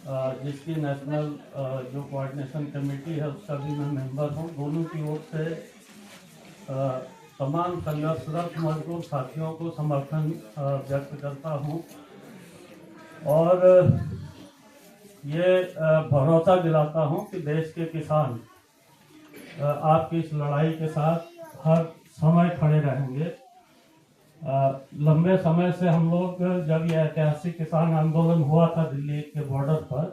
जिसकी नेशनल जो coordination committee है उसका भी मैं मेंबर हूँ। दोनों की ओर से तमाम संघर्षरत मजदूर साथियों को समर्थन व्यक्त करता हूँ और ये भरोसा दिलाता हूँ कि देश के किसान आपकी इस लड़ाई के साथ हर समय खड़े रहेंगे। लंबे समय से हम लोग जब ये ऐतिहासिक किसान आंदोलन हुआ था दिल्ली के बॉर्डर पर,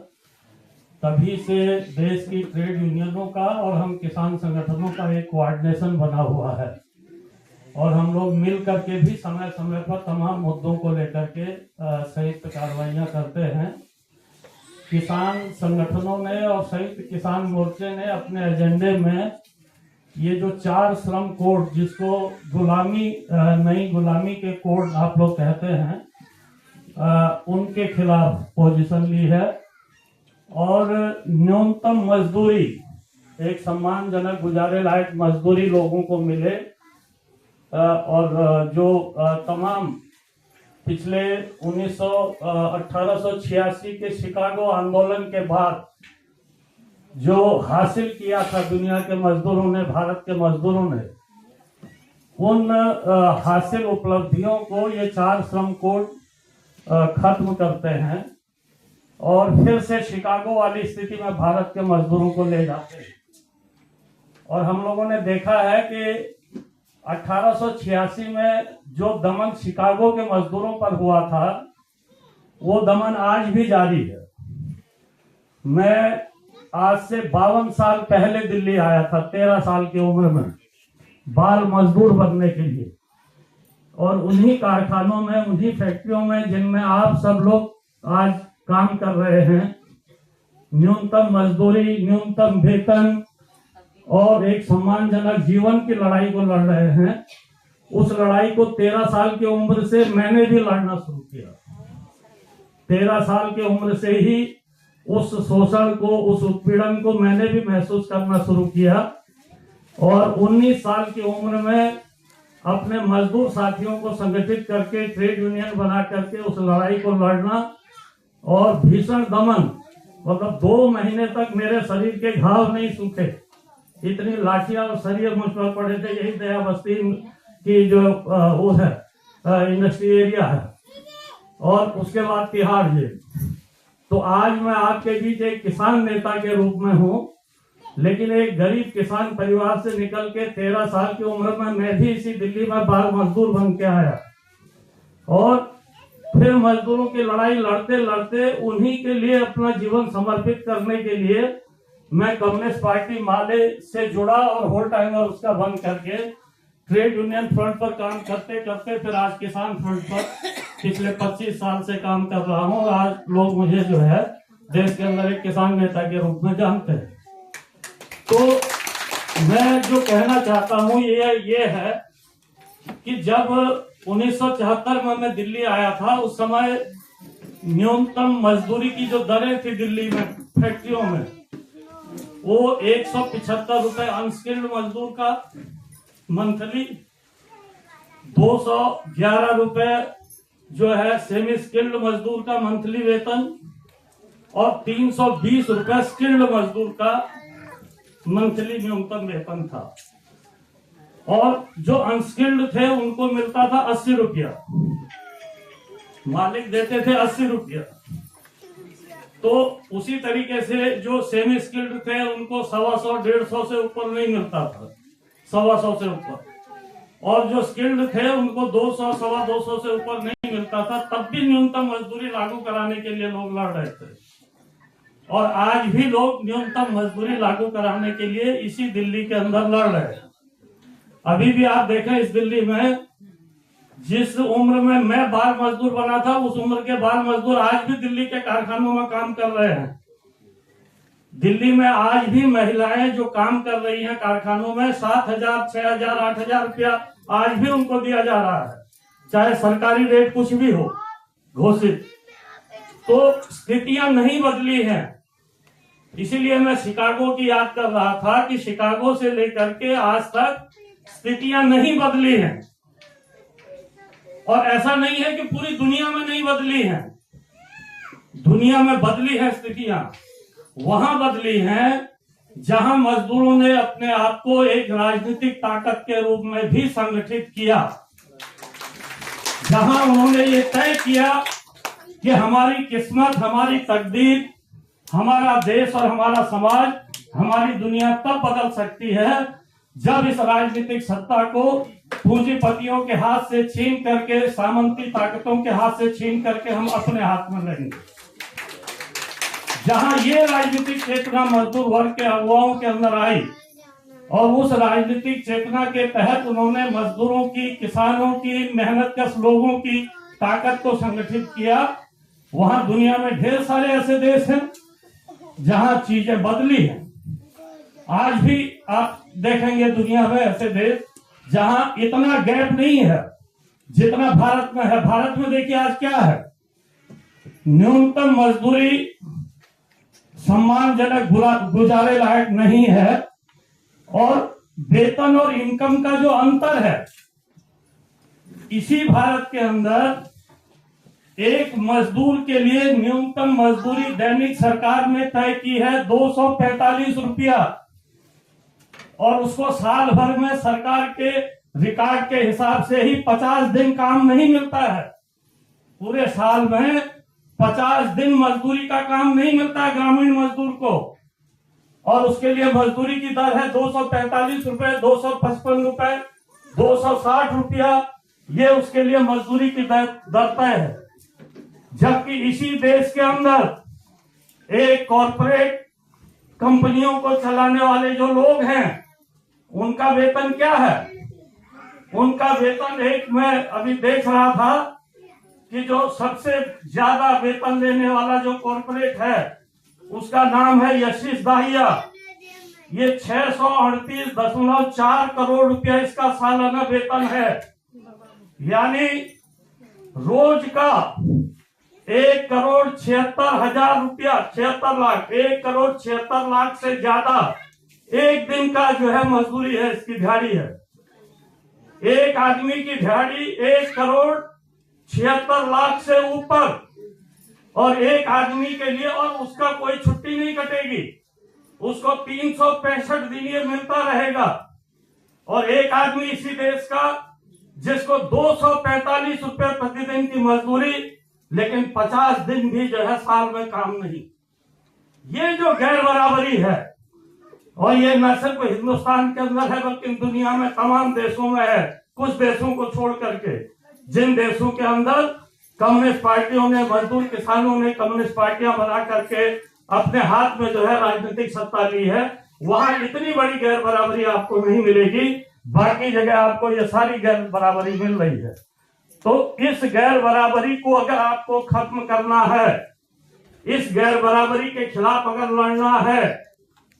तभी से देश की ट्रेड यूनियनों का और हम किसान संगठनों का एक कोऑर्डिनेशन बना हुआ है और हम लोग मिल करके भी समय समय पर तमाम मुद्दों को लेकर के संयुक्त कार्रवाइयां करते हैं। किसान संगठनों ने और संयुक्त किसान मोर्चे ने अपने एजेंडे में ये जो 4 श्रम कोड, जिसको गुलामी नई गुलामी के कोड आप लोग कहते हैं, उनके खिलाफ पोजीशन ली है और न्यूनतम मजदूरी, एक सम्मानजनक गुजारे लायक मजदूरी लोगों को मिले और जो तमाम पिछले 1886 के शिकागो आंदोलन के बाद जो हासिल किया था दुनिया के मजदूरों ने, भारत के मजदूरों ने, उन हासिल उपलब्धियों को ये 4 श्रम कोड खत्म करते हैं और फिर से शिकागो वाली स्थिति में भारत के मजदूरों को ले जाते हैं। और हम लोगों ने देखा है कि 1886 में जो दमन शिकागो के मजदूरों पर हुआ था, वो दमन आज भी जारी है। मैं आज से 52 साल पहले दिल्ली आया था, 13 साल की उम्र में, बाल मजदूर बनने के लिए, और उन्हीं कारखानों में, उन्हीं फैक्ट्रियों में जिनमें आप सब लोग आज काम कर रहे हैं, न्यूनतम मजदूरी, न्यूनतम वेतन और एक सम्मानजनक जीवन की लड़ाई को लड़ रहे हैं। उस लड़ाई को 13 साल की उम्र से मैंने भी लड़ना शुरू किया। 13 साल की उम्र से ही उस शोषण को, उस उत्पीड़न को मैंने भी महसूस करना शुरू किया और 19 साल की उम्र में अपने मजदूर साथियों को संगठित करके, ट्रेड यूनियन बना करके उस लड़ाई को लड़ना और भीषण दमन, मतलब 2 महीने तक मेरे शरीर के घाव नहीं सूखे, इतनी लाठियां और सरिये मुझ पर पड़े थे। यही दया बस्ती की जो वो है इंडस्ट्री एरिया है, और उसके बाद तिहाड़ जेल। तो आज मैं आपके बीच एक किसान नेता के रूप में हूँ, लेकिन एक गरीब किसान परिवार से निकल के 13 साल की उम्र में मैं भी इसी दिल्ली में बाल मजदूर बन के आया और फिर मजदूरों की लड़ाई लड़ते लड़ते उन्हीं के लिए अपना जीवन समर्पित करने के लिए मैं कम्युनिस्ट पार्टी माले से जुड़ा और होल टाइमर उसका बंद करके ट्रेड यूनियन फ्रंट पर काम करते करते फिर आज किसान फ्रंट पर पिछले 25 साल से काम कर रहा हूं और आज लोग मुझे जो है देश के अंदर एक किसान नेता के रूप में जानते हैं। तो मैं जो कहना चाहता हूं ये है कि जब 1974 में मैं दिल्ली आया था, उस समय न्यूनतम मजदूरी की जो दरें थी दिल्ली में फैक्ट्रियों में, वो 175 रुपए अनस्किल्ड मजदूर का मंथली, 211 रुपए जो है सेमी स्किल्ड मजदूर का मंथली वेतन और 320 रुपए स्किल्ड मजदूर का मंथली न्यूनतम वेतन था। और जो अनस्किल्ड थे उनको मिलता था 80 रुपया, मालिक देते थे 80 रुपया। तो उसी तरीके से जो सेमी स्किल्ड थे उनको 125, 150 से ऊपर नहीं मिलता था, 125 से ऊपर, और जो स्किल्ड थे उनको 200, 225 से ऊपर नहीं मिलता था। तब भी न्यूनतम मजदूरी लागू कराने के लिए लोग लड़ रहे थे और आज भी लोग न्यूनतम मजदूरी लागू कराने के लिए इसी दिल्ली के अंदर लड़ रहे हैं। अभी भी आप देखें, इस दिल्ली में जिस उम्र में मैं बाल मजदूर बना था, उस उम्र के बाल मजदूर आज भी दिल्ली के कारखानों में काम कर रहे हैं। दिल्ली में आज भी महिलाएं जो काम कर रही हैं कारखानों में, 7,000, 6,000, 8,000 रुपया आज भी उनको दिया जा रहा है, चाहे सरकारी रेट कुछ भी हो घोषित। तो स्थितियां नहीं बदली हैं। इसीलिए मैं शिकागो की याद कर रहा था कि शिकागो से लेकर के आज तक स्थितियां नहीं बदली हैं, और ऐसा नहीं है कि पूरी दुनिया में नहीं बदली हैं। दुनिया में बदली है स्थितियां, वहां बदली हैं जहां मजदूरों ने अपने आप को एक राजनीतिक ताकत के रूप में भी संगठित किया, जहां उन्होंने ये तय किया कि हमारी किस्मत, हमारी तकदीर, हमारा देश और हमारा समाज, हमारी दुनिया तब बदल सकती है जब इस राजनीतिक सत्ता को पूंजीपतियों के हाथ से छीन करके, सामंती ताकतों के हाथ से छीन करके हम अपने हाथ में लेंगे। जहां ये राजनीतिक चेतना मजदूर वर्ग के अगुवाओं के अंदर आई और उस राजनीतिक चेतना के तहत उन्होंने मजदूरों की, किसानों की, मेहनतकश लोगों की ताकत को संगठित किया, वहां दुनिया में ढेर सारे ऐसे देश हैं जहां चीजें बदली हैं। आज भी आप देखेंगे दुनिया में ऐसे देश जहां इतना गैप नहीं है जितना भारत में है। भारत में देखिए आज क्या है, न्यूनतम मजदूरी सम्मानजनक गुजारे लायक नहीं है और वेतन और इनकम का जो अंतर है, इसी भारत के अंदर एक मजदूर के लिए न्यूनतम मजदूरी दैनिक सरकार ने तय की है 245 रुपया, और उसको साल भर में सरकार के रिकॉर्ड के हिसाब से ही 50 दिन काम नहीं मिलता है। पूरे साल में 50 दिन मजदूरी का काम नहीं मिलता है ग्रामीण मजदूर को, और उसके लिए मजदूरी की दर है 245 रुपए, 255 रुपए, 260 रुपया, ये उसके लिए मजदूरी की दर तय है। जबकि इसी देश के अंदर एक कॉरपोरेट कंपनियों को चलाने वाले जो लोग हैं, उनका वेतन क्या है? उनका वेतन, एक मैं अभी देख रहा था कि जो सबसे ज्यादा वेतन लेने वाला जो कॉरपोरेट है उसका नाम है यशीष दाहिया। ये 638.4 करोड़ रुपया इसका सालाना वेतन है। यानी रोज का 1,76,000 रुपया, 76 लाख, 1,76 लाख से ज्यादा एक दिन का जो है मजदूरी है, इसकी दिहाड़ी है। एक आदमी की दिहाड़ी 1,76 लाख से ऊपर, और एक आदमी के लिए, और उसका कोई छुट्टी नहीं कटेगी, उसको 365 दिन ये मिलता रहेगा। और एक आदमी इसी देश का जिसको 245 रुपये प्रतिदिन की मजदूरी, लेकिन 50 दिन भी जो है साल में काम नहीं। ये जो गैर बराबरी है, और ये न सिर्फ हिंदुस्तान के अंदर है बल्कि दुनिया में तमाम देशों में है, कुछ देशों को छोड़ करके। जिन देशों के अंदर कम्युनिस्ट पार्टियों ने, मजदूर किसानों ने कम्युनिस्ट पार्टियां बना करके अपने हाथ में जो है राजनीतिक सत्ता ली है, वहां इतनी बड़ी गैर बराबरी आपको नहीं मिलेगी। बाकी जगह आपको ये सारी गैर बराबरी मिल रही है। तो इस गैर बराबरी को अगर आपको खत्म करना है, इस गैर बराबरी के खिलाफ अगर लड़ना है,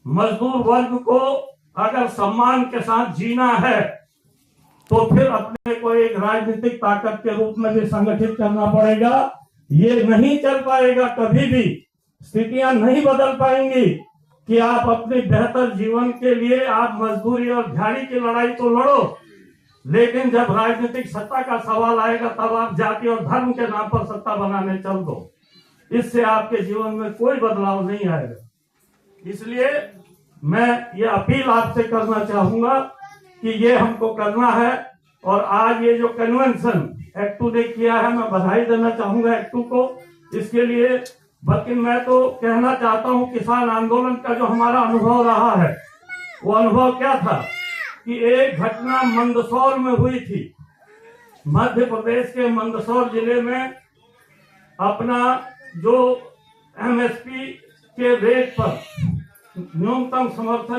मजदूर वर्ग को अगर सम्मान के साथ जीना है, तो फिर अपने को एक राजनीतिक ताकत के रूप में भी संगठित करना पड़ेगा। ये नहीं चल पाएगा, कभी भी स्थितियां नहीं बदल पाएंगी कि आप अपने बेहतर जीवन के लिए आप मजदूरी और दिहाड़ी की लड़ाई तो लड़ो, लेकिन जब राजनीतिक सत्ता का सवाल आएगा तब आप जाति और धर्म के नाम पर सत्ता बनाने चल दो। इससे आपके जीवन में कोई बदलाव नहीं आएगा। इसलिए मैं ये अपील आपसे करना चाहूंगा कि ये हमको करना है। और आज ये जो कन्वेंशन एक्टू ने किया है, मैं बधाई देना चाहूंगा एक्टू को इसके लिए। बल्कि मैं तो कहना चाहता हूं, किसान आंदोलन का जो हमारा अनुभव रहा है, वो अनुभव क्या था कि एक घटना मंदसौर में हुई थी। मध्य प्रदेश के मंदसौर जिले में अपना जो MSP के रेट पर न्यूनतम समर्थन